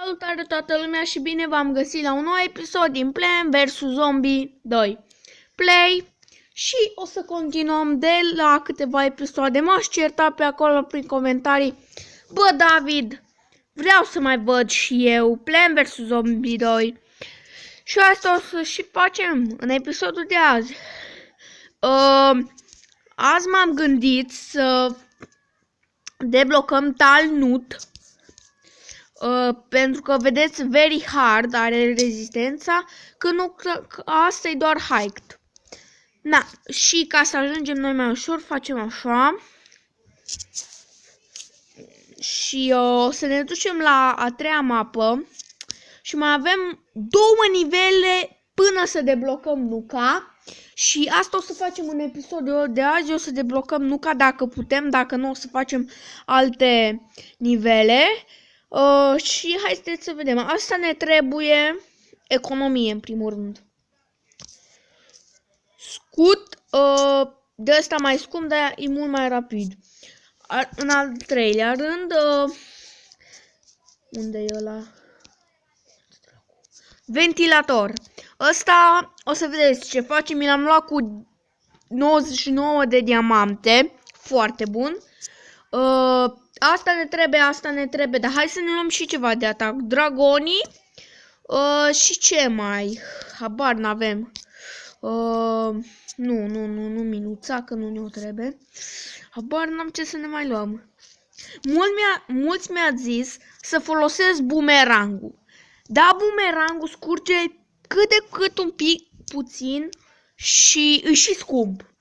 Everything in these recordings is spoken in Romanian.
Salutare toată lumea și bine v-am găsit la un nou episod din Plants vs Zombie 2 Play și o să continuăm de la câteva episoade. M-aș certa pe acolo prin comentarii. Bă, David, vreau să mai văd și eu Plants vs Zombie 2 și asta o să și facem în episodul de azi. Azi m-am gândit să deblocăm Talnut. Pentru că, vedeți, very hard are rezistența, că nu, asta e doar hiked. Na, și ca să ajungem noi mai ușor, facem așa. Și o să ne ducem la a treia mapă. Și mai avem 2 nivele până să deblocăm Nuka. Și asta o să facem în episodul de azi, o să deblocăm Nuka dacă putem, dacă nu o să facem alte nivele. Și hai să vedem. Asta ne trebuie economie în primul rând. Scut de ăsta mai scump, dar e mult mai rapid. În al treilea rând, unde e ăla? Ventilator. Ăsta o să vedeți ce face. Mi l-am luat cu 99 de diamante. Foarte bun. Asta ne trebuie, dar hai să ne luăm și ceva de atac. Dragonii și ce mai? Habar n-avem. Nu, minuța, că nu ne-o trebuie. Habar n-am ce să ne mai luăm. Mulți mi-a zis să folosesc bumerangul. Da, bumerangul scurge cât de cât un pic puțin și e și scump.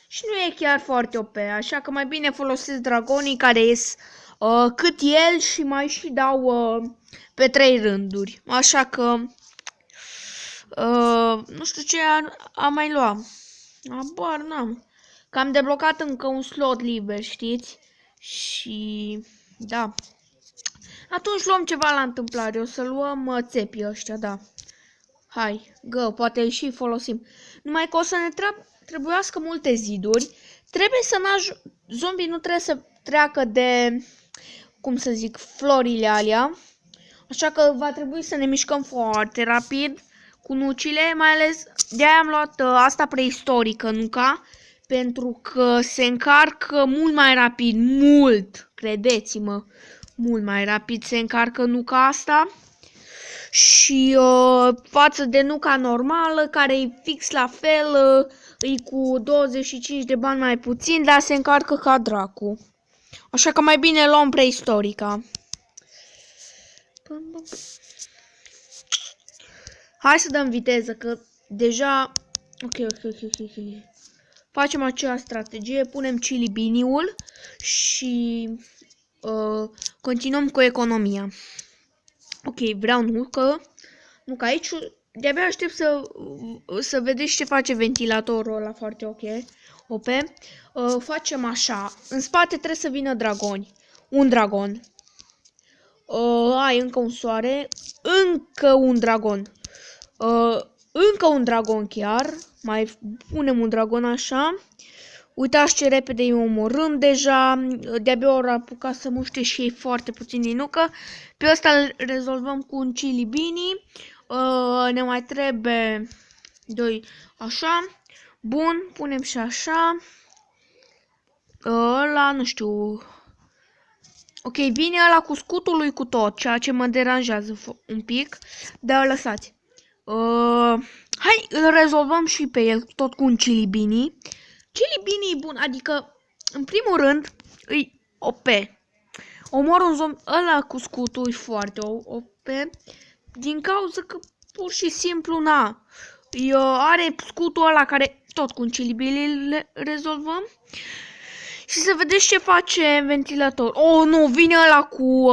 Și nu e chiar foarte OP, așa că mai bine folosesc dragonii care ies cât el și mai și dau pe 3 rânduri. Așa că nu știu ce am mai luat. Abar n-am. Că am deblocat încă un slot liber, știți? Și da. Atunci luăm ceva la întâmplare. O să luăm țepii ăștia, da. Hai, poate și folosim. Numai că o să ne trebuiască multe ziduri. Trebuie să zombii nu trebuie să treacă de, cum să zic, florile alea. Așa că va trebui să ne mișcăm foarte rapid cu nucile. Mai ales de-aia am luat asta preistorică, Nuka. Pentru că se încarcă mult mai rapid. Mult, credeți-mă. Mult mai rapid se încarcă Nuka asta. Și față de Nuka normală, care e fix la fel, e cu 25 de bani mai puțin, dar se încarcă ca dracu. Așa că mai bine luăm preistorica. Hai să dăm viteză, că deja... Ok. Facem acea strategie, punem chili biniul și continuăm cu economia. Ok, vreau Nuka aici. De-abia aștept să vedeți ce face ventilatorul ăla foarte OP. Facem așa. În spate trebuie să vină dragoni. Un dragon. Ai încă un soare. Încă un dragon. Încă un dragon chiar. Mai punem un dragon așa. Uitați ce repede îi omorâm deja. De-abia ori apucat să muște și ei foarte puțin din Nuka. Pe ăsta îl rezolvăm cu un chili bini. Ne mai trebuie 2 așa. Bun, punem și așa. Ăla, nu știu. Ok, vine ăla cu scutul lui cu tot, ceea ce mă deranjează un pic. Dar lăsați. Hai, îl rezolvăm și pe el tot cu un chili bini. Chili bini e bun, adică, în primul rând, îi OP. Omor un zombie, ăla cu scutul e foarte OP. Din cauza că pur și simplu, are scutul ăla care tot cu un chili bini le rezolvăm. Și să vedeți ce face ventilator. Oh, nu, vine ăla cu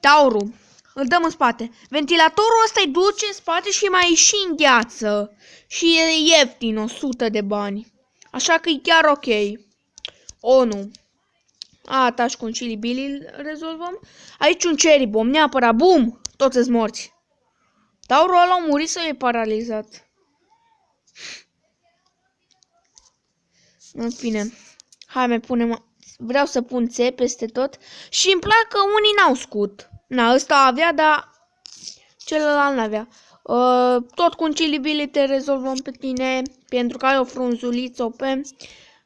taurul. Îl dăm în spate. Ventilatorul ăsta îi duce în spate și mai și în gheață. Și e ieftin, 100 de bani. Așa că e chiar ok. Oh, nu. Atași cu un chili bini rezolvăm. Aici un cherry bomb, neapărat. Bum! Toți îți morți. Taurul ăla a murit sau e paralizat? În fine. Hai, mai punem... Vreau să pun țe peste tot. Și îmi plac că unii n-au scut. Na, ăsta avea, dar celălalt n-avea. Tot cu Uncilibility rezolvăm pe tine, pentru că ai o frunzuliță OP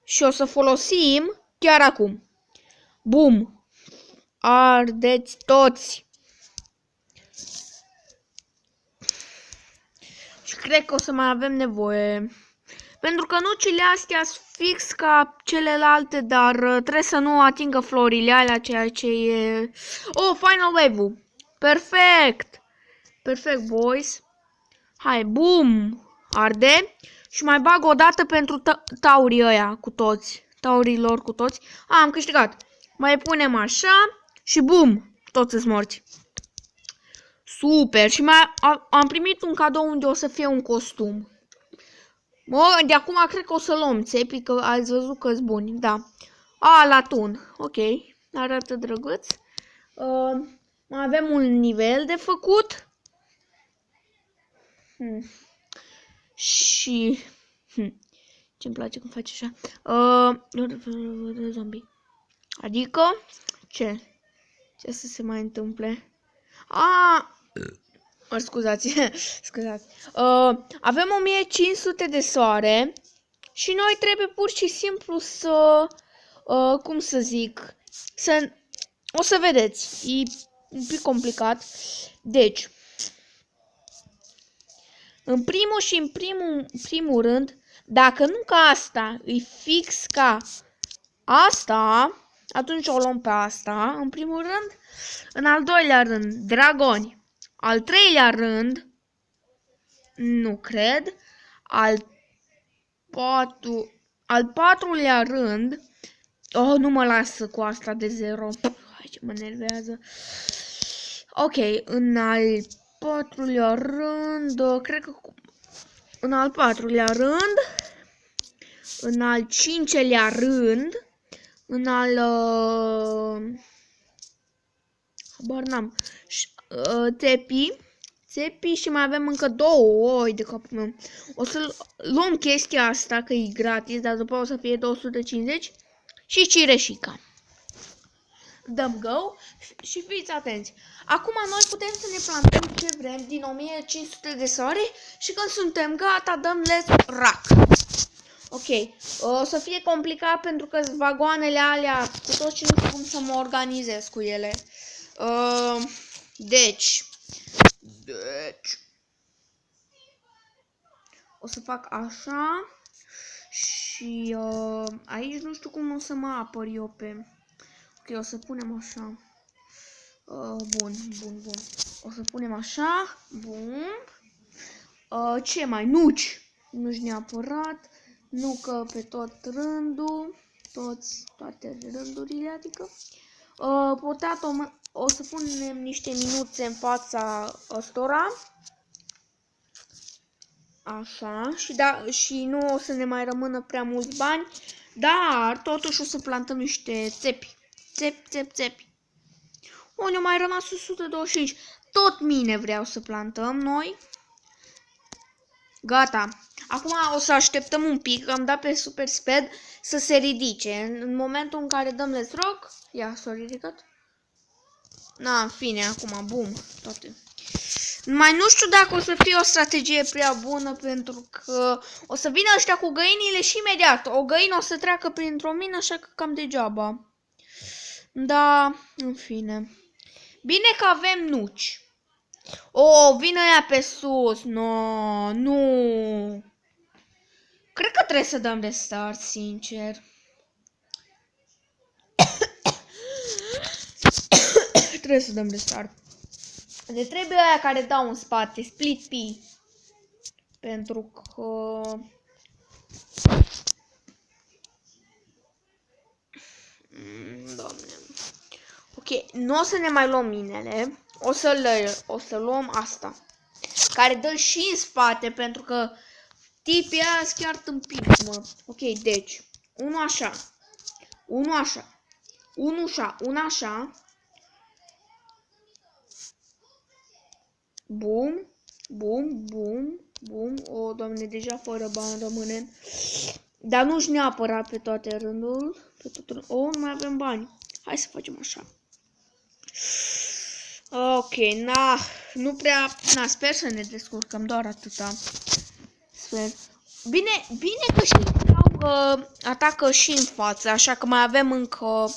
și o să folosim chiar acum. Bum! Ardeți toți! Și cred că o să mai avem nevoie. Pentru că nucile astea sunt fix ca celelalte, dar trebuie să nu atingă florile alea, ceea ce e... Oh, final wave-ul! Perfect! Perfect, boys! Hai, boom! Arde! Și mai bag o dată pentru taurii ăia cu toți. Taurilor cu toți. Am câștigat! Mai punem așa și boom! Toți sunt morți. Super! Și mai am primit un cadou unde o să fie un costum. Mă, de acum cred că o să luăm țepii, că ați văzut că-s buni, da. Latun, ok, arată drăguț. Mai avem un nivel de făcut. Și... ce-mi place când face așa. Zombie. Adică, ce? Ce să se mai întâmple? Scuzați, scuzați. Avem 1500 de soare și noi trebuie pur și simplu să, cum să zic, o să vedeți, e un pic complicat. Deci, în primul și în primul rând, dacă nu ca asta, e fix ca asta, atunci o luăm pe asta, în primul rând. În al doilea rând, dragoni. Al treilea rând, nu cred, al patrulea rând, nu mă lasă cu asta de 0. Hai, ce mă nervează. Ok, în al patrulea rând, cred că în al patrulea rând, în al cincelea rând, în al habar n-am, țepii și mai avem încă 2 oi de capul meu. O să luăm chestia asta că e gratis, dar după o să fie 250 și cireșica. Dăm go și fiți atenți. Acum noi putem să ne plantăm ce vrem din 1500 de soare și când suntem gata dăm let's rock. Ok, o să fie complicat pentru că vagoanele alea cu tot și nu știu cum să mă organizez cu ele. Deci, o să fac așa și aici nu știu cum o să mă apăr eu pe... Ok, o să punem așa. Bun. O să punem așa. Bun. Ce mai? Nuci. Nuci neapărat. Nu că pe tot rândul. Toate rândurile, adică. Potato, o să punem niște minuțe în fața ăstora. Așa, și nu o să ne mai rămână prea mulți bani, dar totuși o să plantăm niște țepi. Țepi. Ne-a mai rămas 125. Tot mine vreau să plantăm noi. Gata. Acum o să așteptăm un pic, am dat pe super speed să se ridice. În momentul în care dăm let's rock, ia, s-a ridicat. În fine, acum, bum, toate. Mai nu știu dacă o să fie o strategie prea bună, pentru că o să vină ăștia cu găinile și imediat o găină o să treacă printr-o mină, așa că cam degeaba. Da, în fine. Bine că avem nuci. Vine ea pe sus. No, nu. Cred că trebuie să dăm restart, sincer. Trebuie să dăm restart. Deci trebuie aia care dau în spate, split P. Pentru că... Doamne. Ok, nu o să ne mai luăm minele. O să luăm asta. Care dă și în spate, pentru că tipii aia sunt chiar tâmpiți, mă. Ok, deci, unul așa. Unul așa. Bum. O, Doamne, deja fără bani rămânem. Dar nu-și neapărat pe toate rândul. Nu mai avem bani. Hai să facem așa. nu prea, sper să ne descurcăm, doar atâta. Sper. Bine că și atacă și în față, așa că mai avem încă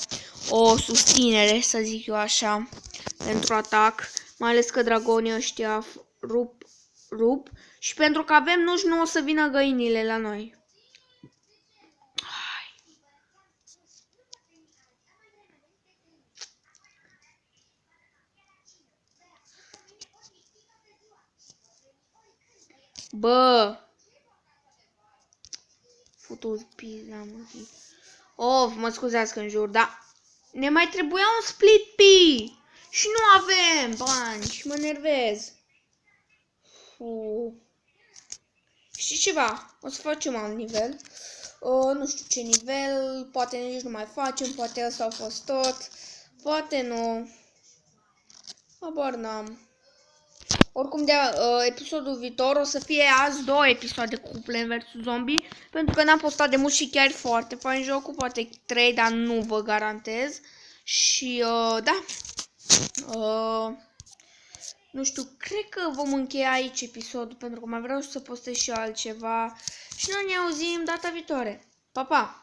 o susținere, să zic eu așa, pentru atac. Mai ales că dragonii ăștia rup și pentru că avem nuci nu o să vină găinile la noi. Bă! Futu pizza, mă. Of, mă scuzați că înjur, dar ne mai trebuia un split pea și nu avem bani și mă nervez. Știi ceva? O să facem alt nivel. Nu știu ce nivel, poate nici nu mai facem, poate ăsta a fost tot, poate nu. Habar n-am. Oricum de episodul viitor o să fie azi 2 episoade cu Plants vs Zombie, pentru că n-am postat de mult și chiar foarte fain jocul, poate 3, dar nu vă garantez. Și da. Nu știu, cred că vom încheia aici episodul, pentru că mai vreau să postez și altceva. Și noi ne auzim data viitoare. Pa, pa!